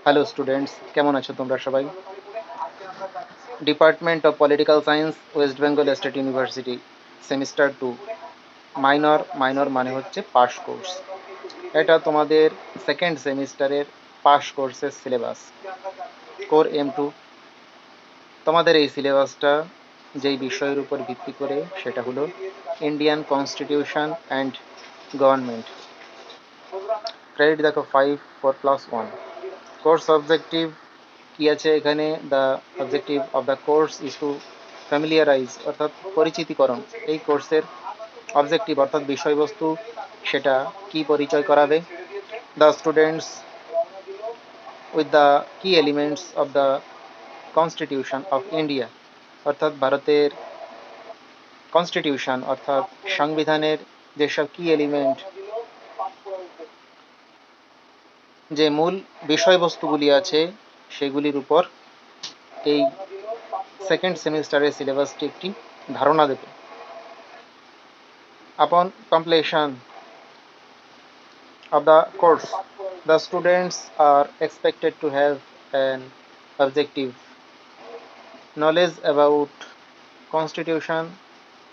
Hello students, কেমন আছো তোমরা সবাই? Department of political science, West Bengal state university, semester 2, minor. Minor মানে হচ্ছে পাস কোর্স। এটা তোমাদের সেকেন্ড সেমিস্টারের পাস কোর্সের সিলেবাস, কোর M2। তোমাদের এই সিলেবাসটা যেই বিষয়ের উপর ভিত্তি করে সেটা হলো Indian constitution and government. Credit দেখো 5 4+1। কোর্স অবজেক্টিভ কি আছে এখানে? The objective of the course is to familiarise, অর্থাৎ পরিচিতিকরণ। এই কোর্সের অবজেক্টিভ অর্থাৎ বিষয়বস্তু সেটা কি পরিচয় করাবে? দ্য স্টুডেন্টস উইথ দ্য কি elements of the constitution of India, অর্থাৎ ভারতের কনস্টিটিউশন অর্থাৎ সংবিধানের যেসব কি এলিমেন্ট, যে মূল বিষয়বস্তুগুলি আছে সেগুলির উপর এই সেকেন্ড সেমিস্টারের সিলেবাসটি একটি ধারণা দেবে। Upon completion of the course, the students are expected to have an objective knowledge about constitution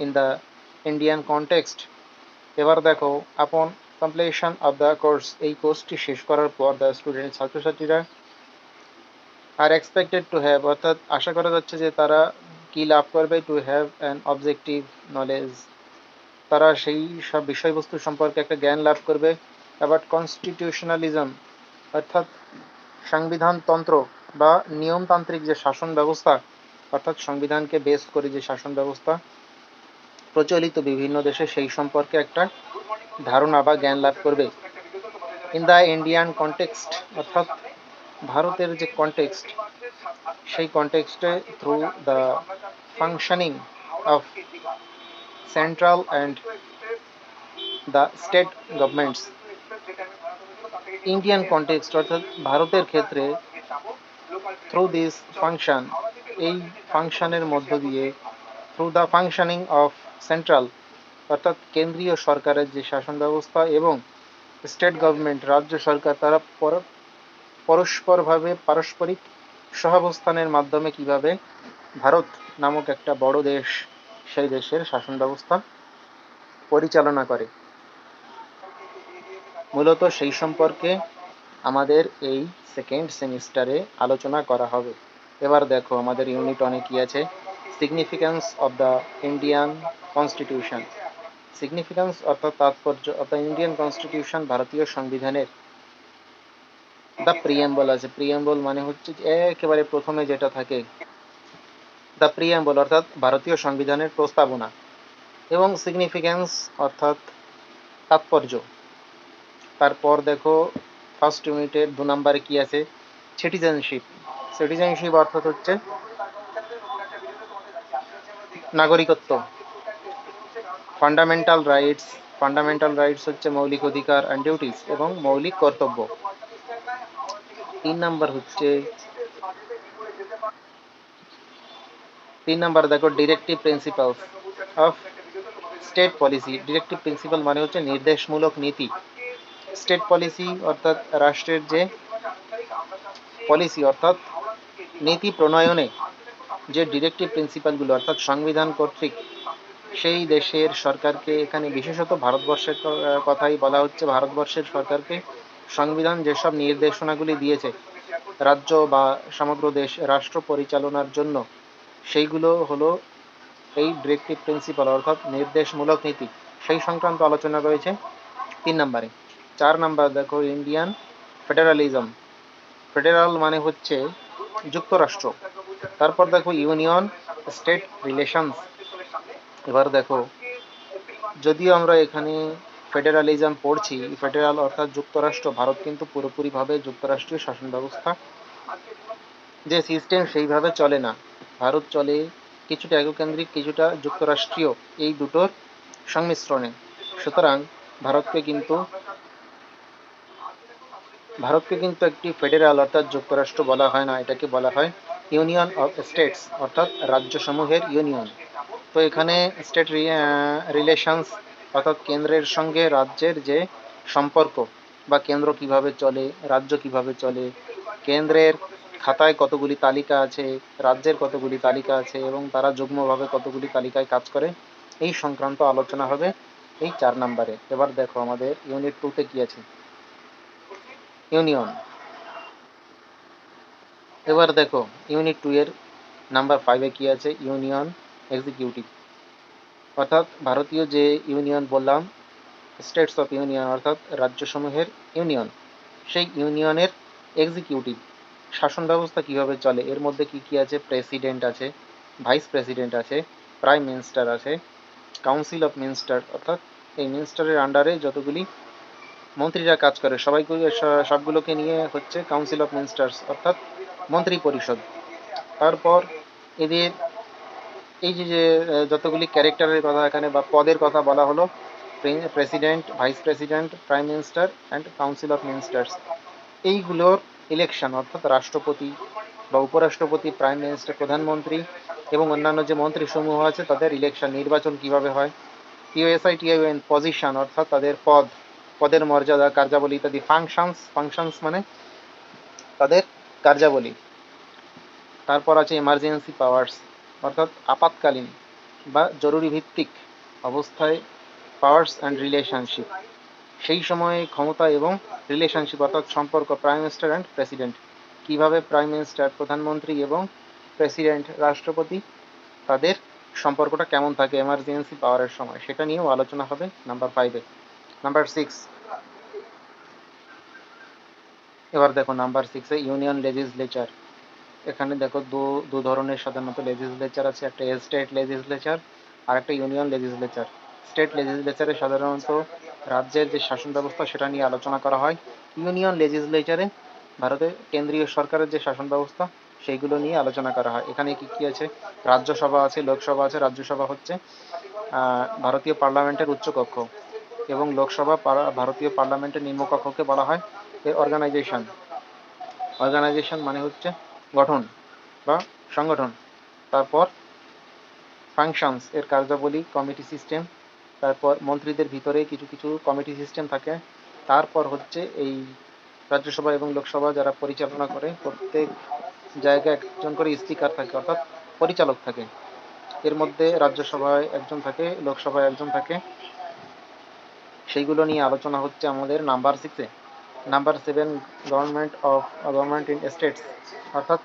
in the Indian context. এবার দেখো, আপন কমপ্লিশন অফ দ্য কোর্স, এই কোর্সটি শেষ করার পর দ্য স্টুডেন্ট ছাত্রছাত্রীরা আর এক্সপেক্টেড টু হ্যাভ, অর্থাৎ আশা করা যাচ্ছে যে তারা কি লাভ করবে? To have an objective knowledge, তারা সেই সব বিষয়বস্তু সম্পর্কে একটা জ্ঞান লাভ করবে। অ্যাবাউট কনস্টিটিউশনালিজম, অর্থাৎ সংবিধানতন্ত্র বা নিয়মতান্ত্রিক যে শাসন ব্যবস্থা, অর্থাৎ সংবিধানকে বেস করে যে শাসন ব্যবস্থা প্রচলিত বিভিন্ন দেশে সেই সম্পর্কে একটা ধারণা বা জ্ঞান লাভ করবে। ইন দ্য ইন্ডিয়ান কনটেক্সট, অর্থাৎ ভারতের যে কনটেক্সট, সেই কনটেক্সটে through the functioning of central and the state governments. Indian context অর্থাৎ ভারতের ক্ষেত্রে থ্রু দিস ফাংশন, এই ফাংশনের মধ্য দিয়ে, through the functioning of central অর্থাৎ কেন্দ্রীয় সরকারের যে শাসন ব্যবস্থা এবং স্টেট গভর্নমেন্ট রাজ্য সরকার, তারা পারস্পরিক সহাবস্থানের মাধ্যমে কিভাবে ভারত নামক একটা বড় দেশ সেই দেশের শাসন ব্যবস্থা পরিচালনা করে, মূলত সেই সম্পর্কে আমাদের এই সেকেন্ড সেমিস্টারে আলোচনা করা হবে। এবার দেখো আমাদের ইউনিট অনেক কি আছে। Significance of the Indian constitution. Significance অর্থাৎ তাৎপর্য অফ দ্য ইন্ডিয়ান কনস্টিটিউশন, ভারতীয় সংবিধানের। দ্য প্রিএম্বল আছে, প্রিএম্বল মানে হচ্ছে একেবারে প্রথমে যেটা থাকে, দ্য প্রিএম্বল অর্থাৎ ভারতীয় সংবিধানের প্রস্তাবনা। এবং সিগনিফিক্যান্স অর্থাৎ তাৎপর্য। তারপর দেখো ফার্স্ট ইউনিটের 2 নম্বরে কি আছে? সিটিজেনশিপ। সিটিজেনশিপ অর্থাৎ হচ্ছে নাগরিকত্ব। ফান্ডামেন্টাল রাইটস, ফান্ডামেন্টাল রাইটস হচ্ছে মৌলিক অধিকার অ্যান্ড ডিউটিস এবং মৌলিক কর্তব্য। 3 নাম্বার হচ্ছে, 3 নাম্বার দেখো directive principles of state policy. Directive principal মানে হচ্ছে নির্দেশমূলক নীতি। স্টেট পলিসি অর্থাৎ রাষ্ট্রের যে পলিসি অর্থাৎ নীতি প্রণয়নে যে ডিরেক্টিভ প্রিন্সিপালগুলো অর্থাৎ সংবিধান কর্তৃক সেই দেশের সরকারকে, এখানে বিশেষত ভারতবর্ষের কথাই বলা হচ্ছে, ভারতবর্ষের সরকারকে সংবিধান যেসব নির্দেশনাগুলি দিয়েছে রাজ্য বা সমগ্র দেশ রাষ্ট্র পরিচালনার জন্য, সেইগুলো হলো এই ডিরেক্টিভ প্রিন্সিপাল অর্থাৎ নির্দেশমূলক নীতি। সেই সংক্রান্ত আলোচনা রয়েছে 3 নম্বরে। 4 নাম্বার দেখো ইন্ডিয়ান ফেডারালিজম। ফেডারাল মানে হচ্ছে যুক্তরাষ্ট্র। তারপর দেখো ইউনিয়ন স্টেট রিলেশনস। এবার দেখো, যদিও আমরা এখানে ফেডারালিজম পড়ছি, ফেডারাল অর্থাৎ যুক্তরাষ্ট্র, ভারত কিন্তু পুরোপুরিভাবে যুক্তরাষ্ট্রীয় শাসন ব্যবস্থা যে সিস্টেম সেইভাবে চলে না। ভারত চলে কিছুটা এককেন্দ্রিক, কিছুটা যুক্তরাষ্ট্রীয়, এই দুটোর সংমিশ্রণে। সুতরাং ভারতকে কিন্তু একটি ফেডারাল অর্থাৎ যুক্তরাষ্ট্র বলা হয় না, এটাকে বলা হয় ইউনিয়ন অফ স্টেটস অর্থাৎ রাজ্যসমূহের ইউনিয়ন। তো এখানে স্টেট রিলেশনস অর্থাৎ কেন্দ্রের সঙ্গে রাজ্যের যে সম্পর্ক বা কেন্দ্র কিভাবে চলে, রাজ্য কিভাবে চলে, কেন্দ্রের খাতায় কতগুলি তালিকা আছে, রাজ্যের কতগুলি তালিকা আছে এবং তারা যুগ্মভাবে কতগুলি তালিকায় কাজ করে, এই সংক্রান্ত আলোচনা হবে এই 4 নম্বরে। এবার দেখো আমাদের ইউনিট 2 কি আছে, ইউনিয়ন। এবার দেখো ইউনিট 2 এর নাম্বার 5 কি আছে, ইউনিয়ন এক্সিকিউটিভ। অর্থাৎ ভারতীয় যে ইউনিয়ন বললাম, স্টেটস অফ ইউনিয়ন অর্থাৎ রাজ্যসমূহের ইউনিয়ন, সেই ইউনিয়নের এক্সিকিউটিভ শাসন ব্যবস্থা কিভাবে চলে, এর মধ্যে কি কি আছে, প্রেসিডেন্ট আছে, ভাইস প্রেসিডেন্ট আছে, প্রাইম মিনিস্টার আছে, কাউন্সিল অফ মিনিস্টার অর্থাৎ এই মিনিস্টারের আন্ডারে যতগুলি মন্ত্রীরা কাজ করে সবগুলোকে নিয়ে হচ্ছে কাউন্সিল অফ মিনিস্টার্স অর্থাৎ মন্ত্রী পরিষদ। তারপর এদের এই যে যতগুলি ক্যারেক্টারের কথা এখানে বা পদের কথা বলা হলো, president, vice president, prime minister and council of ministers, এইগুলোর ইলেকশন অর্থাৎ রাষ্ট্রপতি বা উপরাষ্ট্রপতি, প্রাইম মিনিস্টার, প্রধানমন্ত্রী এবং অন্যান্য যে মন্ত্রীসমূহ আছে তাদের ইলেকশন নির্বাচন কিভাবে হয়, পিওএসআইটিআইএন পজিশন অর্থাৎ তাদের পদের মর্যাদা, কার্যাবলী ইত্যাদি, ফাংশনস মানে তাদের কার্যাবলী। তারপর আছে এমার্জেন্সি পাওয়ার্স অর্থাৎ আপাতকালীন বা জরুরি ভিত্তিক অবস্থায় পাওয়ার্স অ্যান্ড রিলেশনশিপ, সেই সময়ে ক্ষমতা এবং রিলেশনশিপ অর্থাৎ সম্পর্ক প্রাইম মিনিস্টার অ্যান্ড প্রেসিডেন্ট, কীভাবে প্রাইম মিনিস্টার, প্রধানমন্ত্রী এবং প্রেসিডেন্ট, রাষ্ট্রপতি, তাদের সম্পর্কটা কেমন থাকে এমার্জেন্সি পাওয়ারের সময়, সেটা নিয়েও আলোচনা হবে নাম্বার 5-এ। নাম্বার 6, এবার দেখো নাম্বার 6-এ ইউনিয়ন লেজিসলেচার। এখানে দেখো দু ধরনের সাধারণত লেজিসলেচার আছে, একটা স্টেট লেজিসলেচার আর একটা ইউনিয়ন লেজিসলেচার। স্টেট লেজিসলেচারে সাধারণত রাজ্যের যে শাসন ব্যবস্থা সেটা নিয়ে আলোচনা করা হয়। ইউনিয়ন লেজিসলেচারে ভারতের কেন্দ্রীয় সরকারের যে শাসন ব্যবস্থা সেইগুলো নিয়ে আলোচনা করা হয়। এখানে কি কি আছে, রাজ্যসভা আছে, লোকসভা আছে। রাজ্যসভা হচ্ছে ভারতীয় পার্লামেন্টের উচ্চকক্ষ এবং লোকসভা ভারতীয় পার্লামেন্টের নিম্নকক্ষকে বলা হয় অর্গানাইজেশন। অর্গানাইজেশন মানে হচ্ছে গঠন বা সংগঠন। তারপর ফাংশনস এর কার্যাবলী, কমিটি সিস্টেম। তারপর মন্ত্রীদের ভিতরে কিছু কিছু কমিটি সিস্টেম থাকে। তারপর হচ্ছে এই রাজ্যসভা এবং লোকসভা যারা পরিচালনা করে, প্রত্যেক জায়গায় একজন করে স্পিকার থাকে অর্থাৎ পরিচালক থাকে। এর মধ্যে রাজ্যসভায় একজন থাকে, লোকসভায় একজন থাকে। সেইগুলো নিয়ে আলোচনা হচ্ছে আমাদের নাম্বার 6-এ। নাম্বার 7, গভর্নমেন্ট ইন স্টেটস অর্থাৎ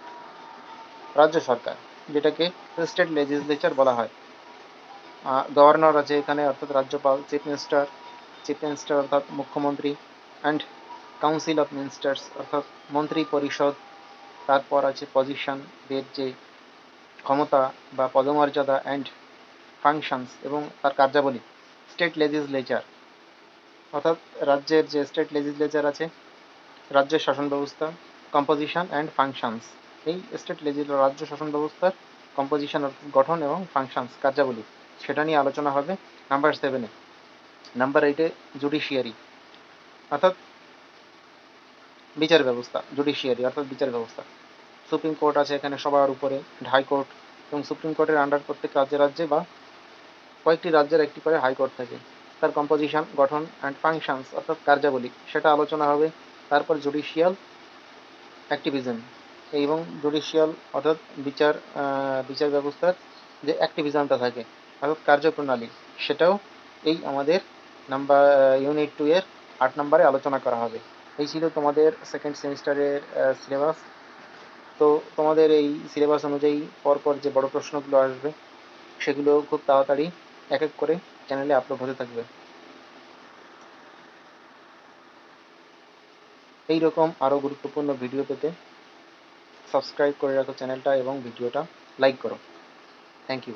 রাজ্য সরকার, যেটাকে স্টেট লেজিসলেচার বলা হয়। গভর্নর আছে এখানে অর্থাৎ রাজ্যপাল, চিফ মিনিস্টার অর্থাৎ মুখ্যমন্ত্রী, অ্যান্ড কাউন্সিল অফ মিনিস্টার্স অর্থাৎ মন্ত্রী পরিষদ। তারপর আছে পজিশন, এর যে ক্ষমতা বা পদমর্যাদা, অ্যান্ড ফাংশনস এবং তার কার্যাবলী। স্টেট লেজিসলেচার অর্থাৎ রাজ্যের যে স্টেট লেজিসলেচার আছে, রাজ্যের শাসন ব্যবস্থা, কম্পোজিশন অ্যান্ড ফাংশনস। এই স্টেট রাজ্য শাসন ব্যবস্থার কম্পোজিশন গঠন এবং ফাংশনস কার্যাবলী, সেটা নিয়ে আলোচনা হবে নাম্বার 7-এ। নাম্বার 8-এ জুডিশিয়ারি অর্থাৎ বিচার ব্যবস্থা, জুডিশিয়ারি অর্থাৎ বিচার ব্যবস্থা। সুপ্রিম কোর্ট আছে এখানে সবার উপরে, হাইকোর্ট, এবং সুপ্রিম কোর্টের আন্ডার প্রত্যেক রাজ্যে বা কয়েকটি রাজ্যের একটি করে হাইকোর্ট থাকে। তার কম্পোজিশন, গঠন অ্যান্ড ফাংশনস অর্থাৎ কার্যাবলী, সেটা আলোচনা হবে। তারপর জুডিশিয়াল অ্যাক্টিভিজম এবং জুডিশিয়াল অর্থাৎ বিচার ব্যবস্থার যে অ্যাক্টিভিজমটা থাকে অর্থাৎ কার্যপ্রণালী, সেটাও এই আমাদের ইউনিট 2 এর 8 নম্বরে আলোচনা করা হবে। এই ছিল তোমাদের সেকেন্ড সেমিস্টারের সিলেবাস। তো তোমাদের এই সিলেবাস অনুযায়ী পরপর যে বড় প্রশ্নগুলো আসবে সেগুলো খুব তাড়াতাড়ি এক এক করে চ্যানেলে আপলোড হতে থাকবে। এই রকম আরও গুরুত্বপূর্ণ ভিডিও পেতে সাবস্ক্রাইব করে রাখো চ্যানেলটা এবং ভিডিওটা লাইক করো। Thank you.